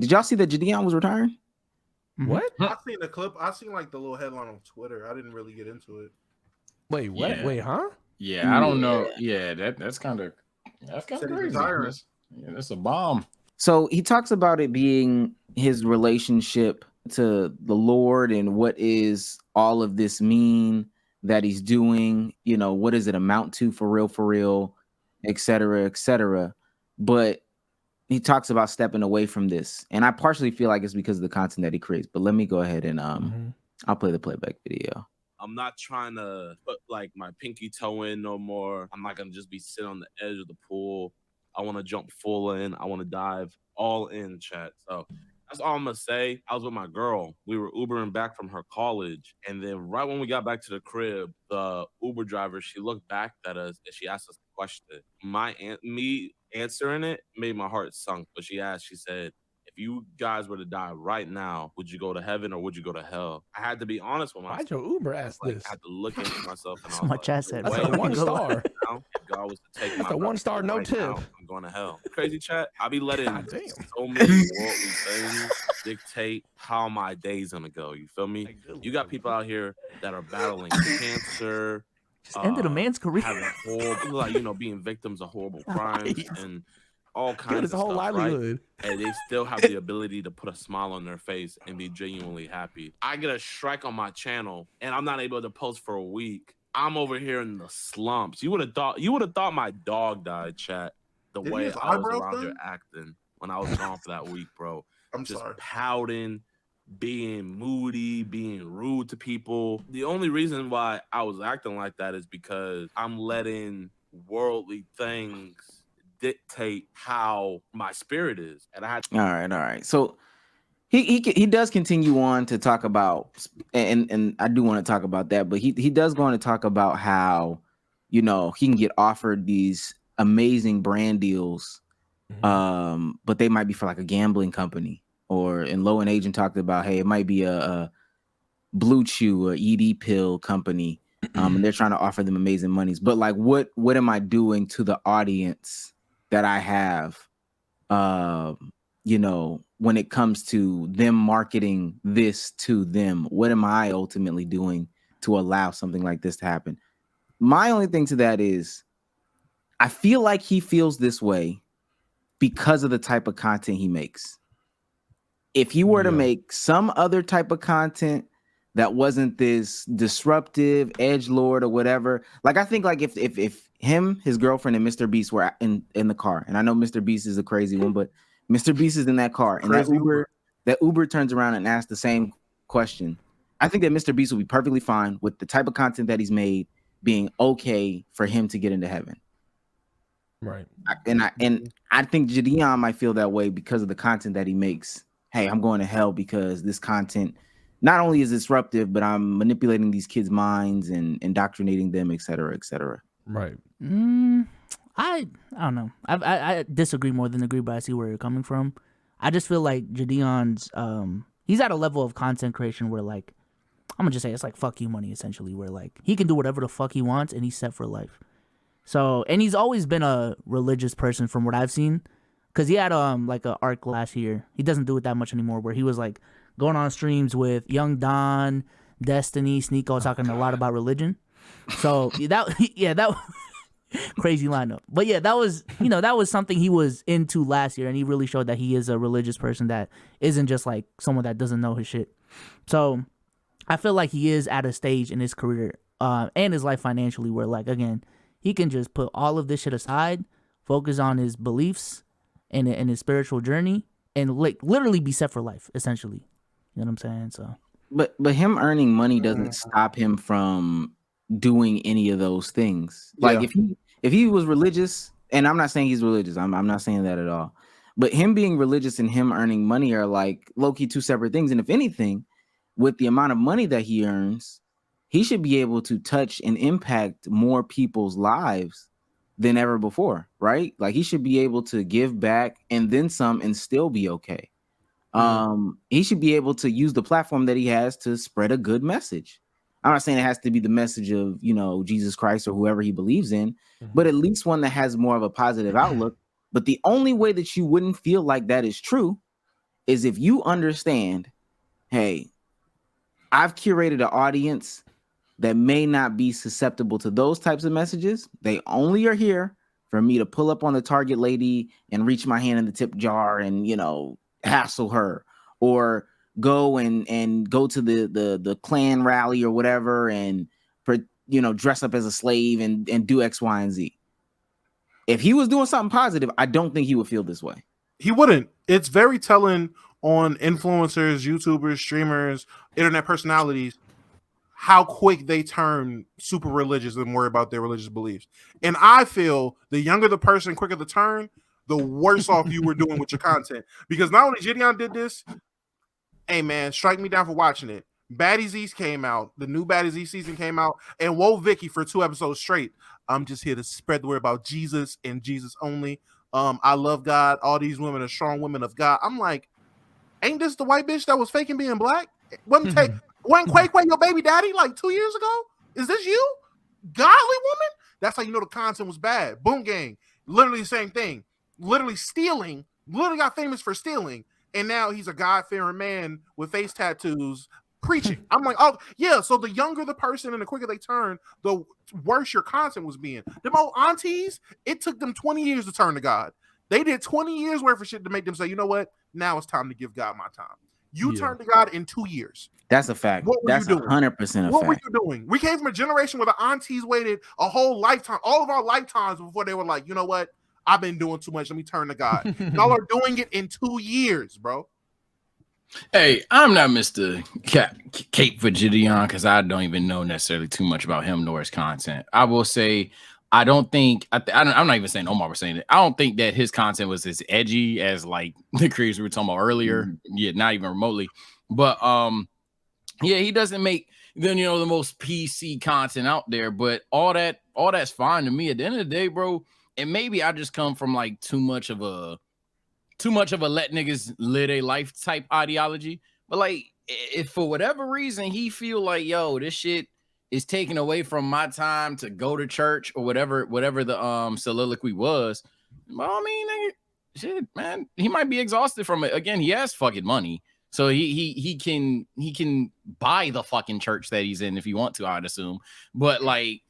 Did y'all see that Jidion was retiring? What? I seen the clip. I seen like the little headline on Twitter. I didn't really get into it. Wait, what? Yeah. Wait, huh? Yeah, I don't know. Yeah, that's kind of Said he's crazy. retiring. That's a bomb. So he talks about it being his relationship to the Lord and what is all of this mean that he's doing, you know, what does it amount to for real, et cetera, et cetera. But he talks about stepping away from this. And I partially feel like it's because of the content that he creates. But let me go ahead and I'll play the playback video. I'm not trying to put like my pinky toe in no more. I'm not gonna just be sitting on the edge of the pool. I want to jump full in. I want to dive all in, chat. So that's all I'm gonna say. I was with my girl. We were Ubering back from her college, and then right when we got back to the crib, the Uber driver, she looked back at us and she asked us a question. Me answering it made my heart sunk. But she said, if you guys were to die right now, would you go to heaven or would you go to hell? I had to be honest with myself. Why'd your Uber ask this? I had to look into myself and So much asset. That's a 1 star. Now, if God was to take That's my a 1 star, no right tip. now, I'm going to hell. Crazy chat. I be letting God damn. so many worldly things dictate how my day's gonna go. You feel me? You got people out here that are battling cancer. Just ended a man's career. Having horrible, like, being victims of horrible crimes and all kinds Killed of his whole stuff, livelihood. right? And they still have the ability to put a smile on their face and be genuinely happy. I get a strike on my channel and I'm not able to post for a week. I'm over here in the slumps. You would have thought my dog died, chat. The Did he way have I was eyebrows around done? here acting when I was gone for that week, bro. I'm Just sorry. pouting, being moody, being rude to people. The only reason why I was acting like that is because I'm letting worldly things dictate how my spirit is. And I had All right. So he does continue on to talk about, and I do want to talk about that, but he does go on to talk about how, he can get offered these amazing brand deals, but they might be for like a gambling company, or in Low and Agent talked about, hey, it might be a Blue Chew or ED pill company, and they're trying to offer them amazing monies. But like, what am I doing to the audience that I have, when it comes to them marketing this to them? What am I ultimately doing to allow something like this to happen? My only thing to that is, I feel like he feels this way because of the type of content he makes. If he were to make some other type of content that wasn't this disruptive edgelord or whatever, like I think like if him, his girlfriend, and Mr. Beast were in the car, and I know Mr. Beast is a crazy one, but Mr. Beast is in that car, and that Uber turns around and asks the same question, I think that Mr. Beast will be perfectly fine with the type of content that he's made being okay for him to get into heaven. Right. And I think Jidion might feel that way because of the content that he makes. Hey, I'm going to hell because this content not only is disruptive, but I'm manipulating these kids' minds and indoctrinating them, et cetera, et cetera. Right. I don't know. I disagree more than agree, but I see where you're coming from. I just feel like Jidion's he's at a level of content creation where, like, I'm gonna just say it's like fuck you money, essentially, where like he can do whatever the fuck he wants and he's set for life. So, and he's always been a religious person from what I've seen, because he had like a arc last year. He doesn't do it that much anymore, where he was like going on streams with Young Don, Destiny, Sneeko, talking a lot about religion. So that crazy lineup. But yeah, that was something he was into last year, and he really showed that he is a religious person that isn't just like someone that doesn't know his shit. So I feel like he is at a stage in his career and his life financially where, like, again, he can just put all of this shit aside, focus on his beliefs and his spiritual journey, and like literally be set for life, essentially. You know what I'm saying? So, but him earning money doesn't stop him from doing any of those things. Like if he was religious, and I'm not saying he's religious, I'm not saying that at all. But him being religious and him earning money are like low-key two separate things. And if anything, with the amount of money that he earns, he should be able to touch and impact more people's lives than ever before, right? Like he should be able to give back and then some and still be okay. He should be able to use the platform that he has to spread a good message. I'm not saying it has to be the message of, Jesus Christ or whoever he believes in, but at least one that has more of a positive outlook. But the only way that you wouldn't feel like that is true is if you understand, hey, I've curated an audience that may not be susceptible to those types of messages. They only are here for me to pull up on the target lady and reach my hand in the tip jar and, you know, hassle her, or go and go to the Klan rally or whatever and, you know, dress up as a slave and do X, Y, and Z. If he was doing something positive, I don't think he would feel this way. He wouldn't. It's very telling on influencers, YouTubers, streamers, internet personalities, how quick they turn super religious and worry about their religious beliefs. And I feel the younger the person, quicker the turn, the worse off you were doing with your content. Because not only Jidion did this, hey man, strike me down for watching it. Baddies East came out, the new Baddies East season came out, and whoa, Vicky for 2 episodes straight. I'm just here to spread the word about Jesus and Jesus only. I love God. All these women are strong women of God. I'm like, ain't this the white bitch that was faking being black? Wasn't Quay your baby daddy like 2 years ago? Is this you? Godly woman? That's how you know the content was bad. Boom Gang, literally the same thing. Literally stealing, literally got famous for stealing. And now he's a God-fearing man with face tattoos preaching. I'm like, oh, yeah. So the younger the person and the quicker they turn, the worse your content was being. Them old aunties, it took them 20 years to turn to God. They did 20 years worth of shit to make them say, you know what? Now it's time to give God my time. You turned to God in 2 years. That's a fact. That's 100% a fact. What were you doing? We came from a generation where the aunties waited a whole lifetime, all of our lifetimes before they were like, you know what? I've been doing too much. Let me turn to God. Y'all are doing it in 2 years, bro. Hey, I'm not Mr. Cape for Gideon because I don't even know necessarily too much about him nor his content. I will say, I don't think, I'm not even saying Omar was saying it. I don't think that his content was as edgy as like the creators we were talking about earlier. Yeah, not even remotely. But yeah, he doesn't make the most PC content out there. But all that's fine to me. At the end of the day, bro, and maybe I just come from like too much of a let niggas live a life type ideology. But like, if for whatever reason he feel like, yo, this shit is taken away from my time to go to church or whatever the soliloquy was, well, I mean, nigga, shit, man, he might be exhausted from it. Again, he has fucking money, so he can buy the fucking church that he's in if he want to, I'd assume. But like,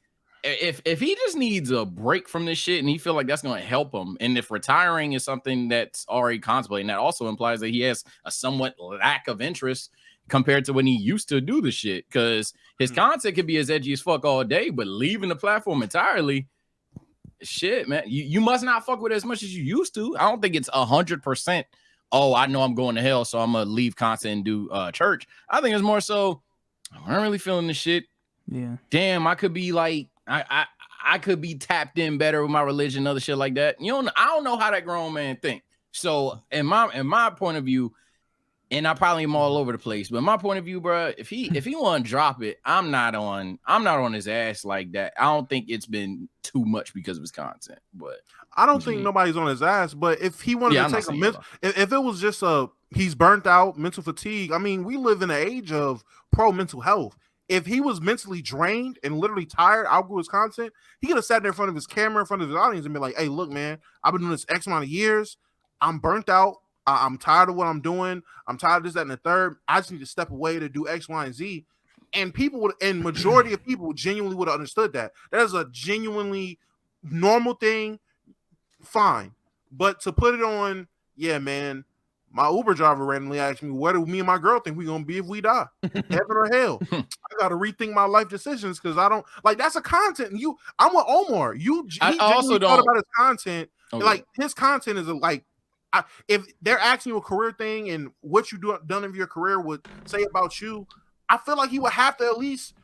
if he just needs a break from this shit and he feel like that's going to help him, and if retiring is something that's already contemplating, that also implies that he has a somewhat lack of interest compared to when he used to do the shit, because his content could be as edgy as fuck all day, but leaving the platform entirely, shit, man, you must not fuck with it as much as you used to. I don't think it's 100%. Oh, I know I'm going to hell, so I'm gonna leave content and do church. I think it's more so, I'm really feeling this shit. Yeah. Damn, I could be like, I could be tapped in better with my religion, other shit like that. I don't know how that grown man think. So in my point of view, and I probably am all over the place, but my point of view, bro, if he want to drop it, I'm not on his ass like that. I don't think it's been too much because of his content, but I don't think nobody's on his ass. But if he wanted to take if it was just he's burnt out, mental fatigue. I mean, we live in an age of pro mental health. If he was mentally drained and literally tired, outgrew his content, he could have sat there in front of his camera, in front of his audience, and be like, "Hey, look, man, I've been doing this X amount of years. I'm burnt out. I'm tired of what I'm doing. I'm tired of this, that, and the third. I just need to step away to do X, Y, and Z." And majority of people genuinely would have understood that. That is a genuinely normal thing. Fine. But to put it on, yeah, man, my Uber driver randomly asked me, "Where do me and my girl think we're going to be if we die? Heaven or hell?" I got to rethink my life decisions because I don't, like, that's a content. I'm with Omar. He also thought about his content. Okay. Like, his content is if they're asking you a career thing and what you done in your career would say about you, I feel like he would have to at least,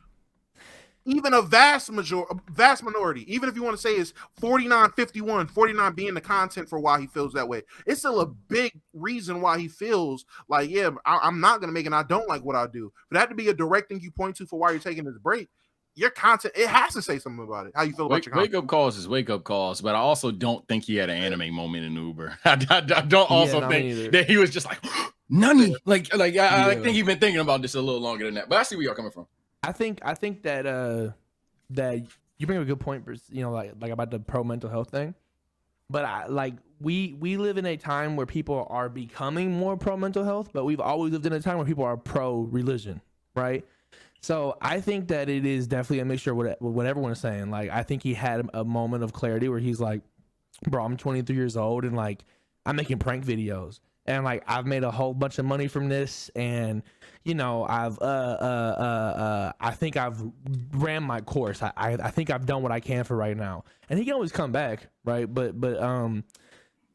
even a vast minority, even if you want to say it's 49-51, 49 being the content for why he feels that way, it's still a big reason why he feels like, yeah, I'm not going to make it and I don't like what I do. But that had to be a direct thing you point to for why you're taking this break. Your content, it has to say something about it. How you feel about your content. Wake up calls is wake up calls, but I also don't think he had an anime moment in Uber. I don't also think that he was just like, none. Like I think he's been thinking about this a little longer than that. But I see where y'all coming from. I think that that you bring up a good point, like about the pro mental health thing. But we live in a time where people are becoming more pro mental health, but we've always lived in a time where people are pro religion, right? So I think that it is definitely a mixture of what everyone is saying. Like, I think he had a moment of clarity where he's like, bro, I'm 23 years old and like I'm making prank videos and like I've made a whole bunch of money from this, and you know I think I've ran my course. I think I've done what I can for right now, and he can always come back, right? But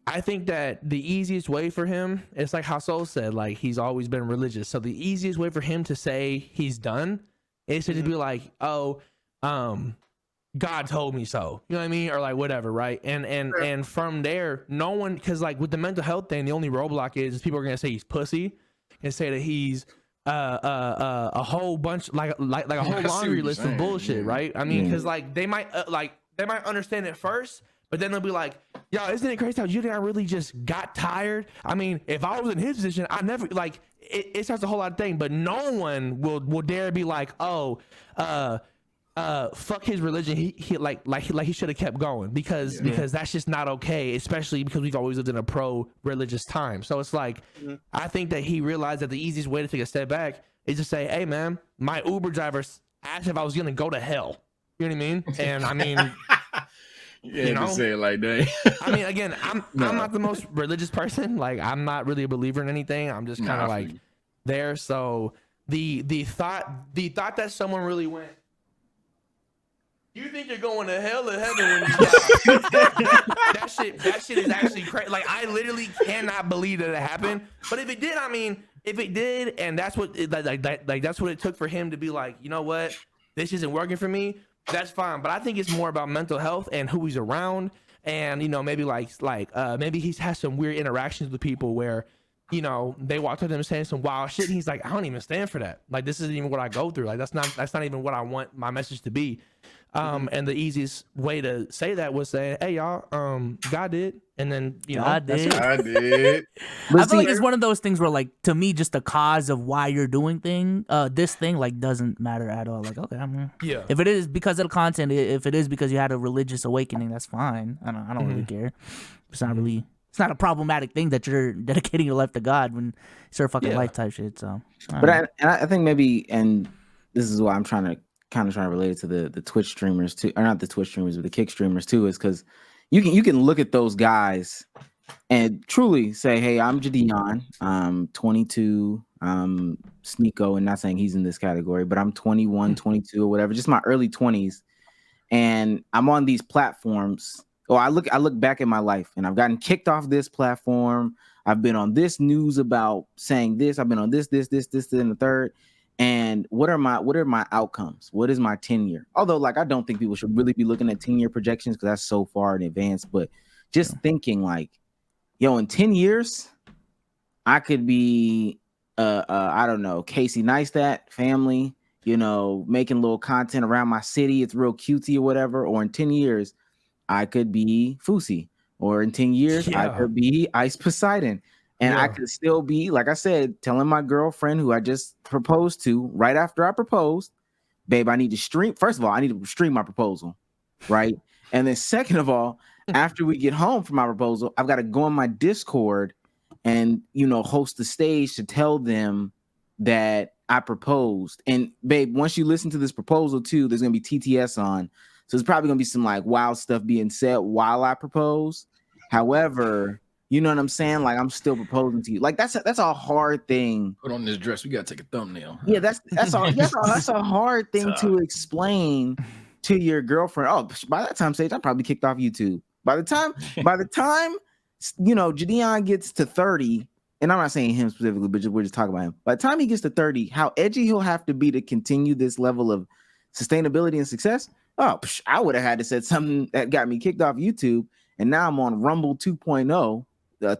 I think that the easiest way for him, it's like how Soul said, like he's always been religious. So the easiest way for him to say he's done is to just be like, oh, God told me so. You know what I mean? Or like whatever, right? And from there, no one, because like with the mental health thing, the only roadblock is people are gonna say he's pussy and say that he's a whole bunch like a whole laundry list of bullshit, right? I mean, because like they might understand it first. But then they'll be like, yo, isn't it crazy how Jidion really just got tired? I mean, if I was in his position, I never, like, it starts a whole lot of things, but no one will dare be like, oh, fuck his religion. He he should have kept going because that's just not okay, especially because we've always lived in a pro-religious time. So it's like, I think that he realized that the easiest way to take a step back is to say, hey, man, my Uber driver asked if I was going to go to hell. You know what I mean? And I mean... You know, say it like that. I mean, again, I'm not the most religious person. Like, I'm not really a believer in anything. I'm just kind of like there. So the thought that someone really went, you think you're going to hell or heaven when you die? that shit is actually crazy. Like, I literally cannot believe that it happened. But if it did, I mean, if it did, and that's what that's what it took for him to be like, you know what, this isn't working for me. That's fine, but I think it's more about mental health and who he's around, and you know, maybe maybe he's had some weird interactions with people where, you know, they walked up to him saying some wild shit. And he's like, I don't even stand for that. Like, this isn't even what I go through. Like, that's not even what I want my message to be. And the easiest way to say that was saying, hey y'all, God did, and then you know, God did. I feel like it's one of those things where, like, to me, just the cause of why you're doing this thing, like, doesn't matter at all. Like, okay, yeah. If it is because of the content, if it is because you had a religious awakening, that's fine. I don't really care. It's not really. It's not a problematic thing that you're dedicating your life to God when it's your fucking life type shit. So, I think maybe, and this is why I'm trying to relate it to the Twitch streamers too, or not the Twitch streamers, but the Kick streamers too, is because you can look at those guys and truly say, hey, I'm Jidion, I'm 22, I'm Sneeko, and not saying he's in this category, but I'm 21, 22 or whatever, just my early 20s, and I'm on these platforms. Oh, I look back at my life and I've gotten kicked off this platform. I've been on this news about saying this. I've been on this, and the third. And what are my outcomes? What is my tenure? Although, like, I don't think people should really be looking at 10-year projections because that's so far in advance. But just thinking like, yo, in 10 years, I could be, I don't know, Casey Neistat, family, you know, making little content around my city. It's real cutesy or whatever. Or in 10 years, I could be Fusi. Or in 10 years, I could be Ice Poseidon. And I could still be, like I said, telling my girlfriend who I just proposed to right after I proposed, babe, I need to stream. First of all, I need to stream my proposal, right? And then second of all, after we get home from my proposal, I've got to go on my Discord and, you know, host the stage to tell them that I proposed. And babe, once you listen to this proposal too, there's going to be TTS on. So there's probably going to be some like wild stuff being said while I propose. However, you know what I'm saying? Like, I'm still proposing to you. Like, that's a hard thing. Put on this dress. We gotta take a thumbnail. Yeah, that's a hard thing to explain to your girlfriend. Oh, by that time, Sage, I'm probably kicked off YouTube. By the time, you know, Jidion gets to 30, and I'm not saying him specifically, but we're just talking about him. By the time he gets to 30, how edgy he'll have to be to continue this level of sustainability and success. Oh, I would have had to said something that got me kicked off YouTube, and now I'm on Rumble 2.0.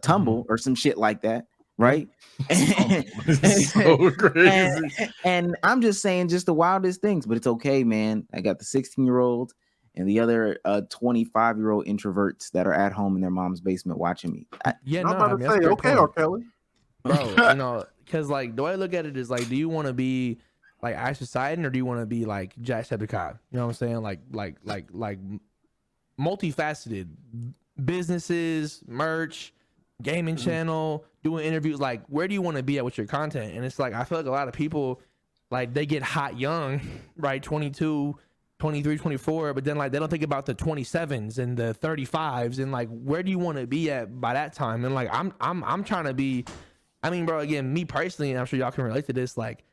Tumble or some shit like that, right? So crazy. And I'm just saying just the wildest things, but it's okay, man. I got the 16-year-old and the other 25-year-old introverts that are at home in their mom's basement watching me. I'm about to say, okay, R. Kelly. Bro, you know, because like the way I look at it is like, do you want to be like Ice Poseidon or do you want to be like Jacksepticeye? You know what I'm saying? Like multifaceted. businesses, merch, gaming channel, doing interviews. Like, where do you want to be at with your content? And it's like, I feel like a lot of people, like, they get hot young, right? 22, 23, 24, but then like they don't think about the 27s and the 35s and like, where do you want to be at by that time? And like, I'm trying to be, I mean, bro, again, me personally, and I'm sure y'all can relate to this, like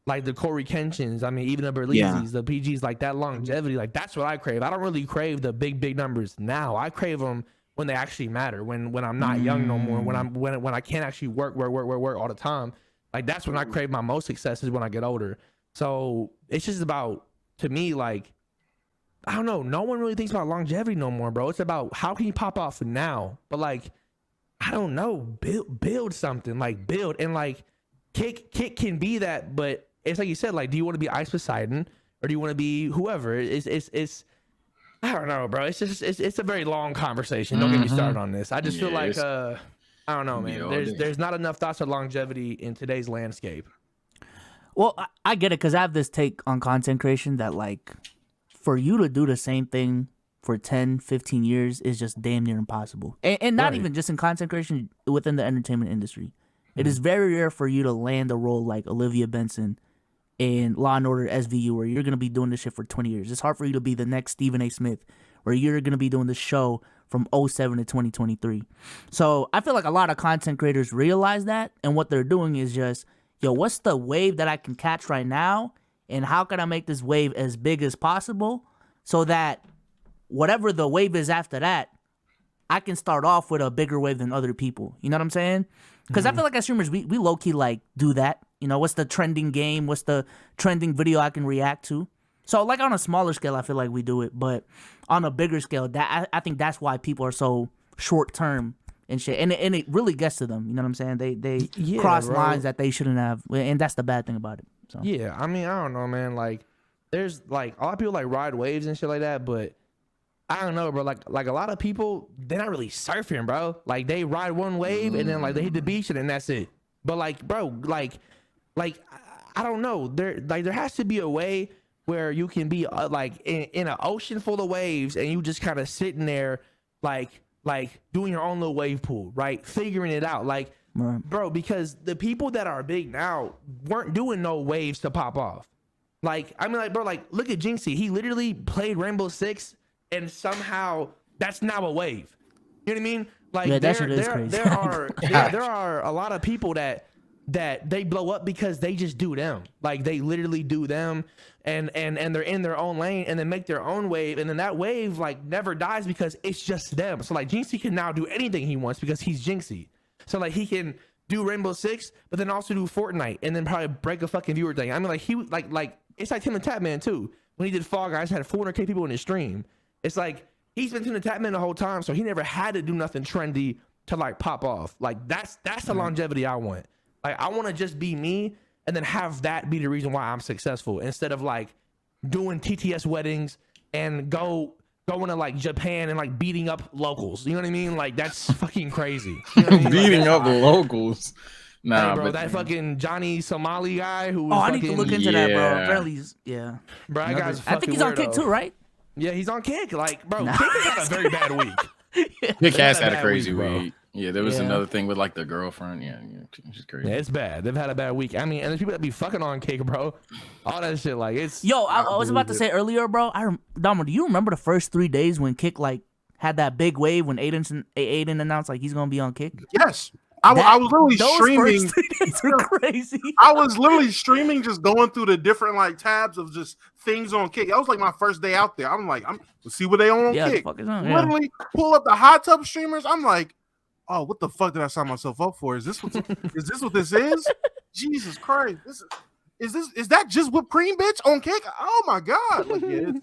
the Corey Kenshins, I mean, even the Berlizis, the PGs, like that longevity, like that's what I crave. I don't really crave the big numbers now. I crave them when they actually matter, when I'm not young no more, when I can't actually work all the time. Like that's when I crave my most success, is when I get older. So it's just about, to me, like, I don't know, no one really thinks about longevity no more, bro. It's about how can you pop off now, but like, I don't know, build something, like build, and like kick can be that, but it's like you said, like, do you want to be Ice Poseidon or do you want to be whoever? It's I don't know, bro. It's just it's a very long conversation. Don't get me started on this. I just feel like I don't know, man. There's not enough thoughts of longevity in today's landscape. Well, I get it, because I have this take on content creation that, like, for you to do the same thing for 10, 15 years is just damn near impossible. And not even just in content creation, within the entertainment industry. It is very rare for you to land a role like Olivia Benson in Law & Order SVU, where you're going to be doing this shit for 20 years. It's hard for you to be the next Stephen A. Smith, where you're going to be doing the show from 07 to 2023. So I feel like a lot of content creators realize that, and what they're doing is just, yo, what's the wave that I can catch right now, and how can I make this wave as big as possible so that whatever the wave is after that, I can start off with a bigger wave than other people. You know what I'm saying? Because I feel like as streamers, we low-key, like, do that. You know, what's the trending game? What's the trending video I can react to? So, like, on a smaller scale, I feel like we do it. But on a bigger scale, that I think that's why people are so short-term and shit. And it really gets to them. You know what I'm saying? They cross lines that they shouldn't have. And that's the bad thing about it. So. Yeah, I mean, I don't know, man. Like, there's, like, a lot of people, like, ride waves and shit like that. But I don't know, bro. Like a lot of people, they're not really surfing, bro. Like, they ride one wave and then, like, they hit the beach and then that's it. But, like, bro, like I don't know. There has to be a way where you can be like in an ocean full of waves and you just kind of sitting there, like doing your own little wave pool, right? Figuring it out, like, bro. Because the people that are big now weren't doing no waves to pop off. Like, I mean, like, bro, like, look at Jinxie. He literally played Rainbow Six and somehow that's now a wave. You know what I mean? Like, yeah, that shit is crazy. there are a lot of people that they blow up because they just do them. Like, they literally do them and they're in their own lane and then make their own wave, and then that wave, like, never dies because it's just them. So, like, Jinxie can now do anything he wants because he's Jinxie. So, like, he can do Rainbow Six, but then also do Fortnite and then probably break a fucking viewer thing. I mean, like, he like it's like Tim and Tapman too. When he did Fall Guys, had 400K people in his stream. It's like he's been Tim and Tapman the whole time, so he never had to do nothing trendy to, like, pop off. Like, that's the longevity I want. Like, I want to just be me and then have that be the reason why I'm successful, instead of, like, doing TTS weddings and going to, like, Japan and, like, beating up locals. You know what I mean? Like, that's fucking crazy. You know what I mean? Beating up locals. Nah, hey, bro, but that fucking Johnny Somali guy who was I need to look into that, bro. Apparently, yeah. Bro, that guy's I think he's on Kick too, right? Yeah, he's on Kick. Like, bro, Kick has had a very bad week. Kick has had a crazy week. Yeah, there was another thing with, like, the girlfriend. Yeah, it's just crazy. Yeah, it's bad. They've had a bad week. I mean, and there's people that be fucking on Kick, bro. All that shit, like, it's. Yo, I was about to say earlier, bro. Damo, do you remember the first 3 days when Kick, like, had that big wave when Aiden announced, like, he's gonna be on Kick? Yes. I was literally streaming. First 3 days were crazy. I was literally streaming, just going through the different, like, tabs of just things on Kick. That was like my first day out there. I'm like, let's see what they on Kick. Literally pull up the hot tub streamers. I'm like, oh, what the fuck did I sign myself up for? Is this what this is? Jesus Christ! Is that just whipped cream, bitch, on Kick? Oh my god! Like, yeah,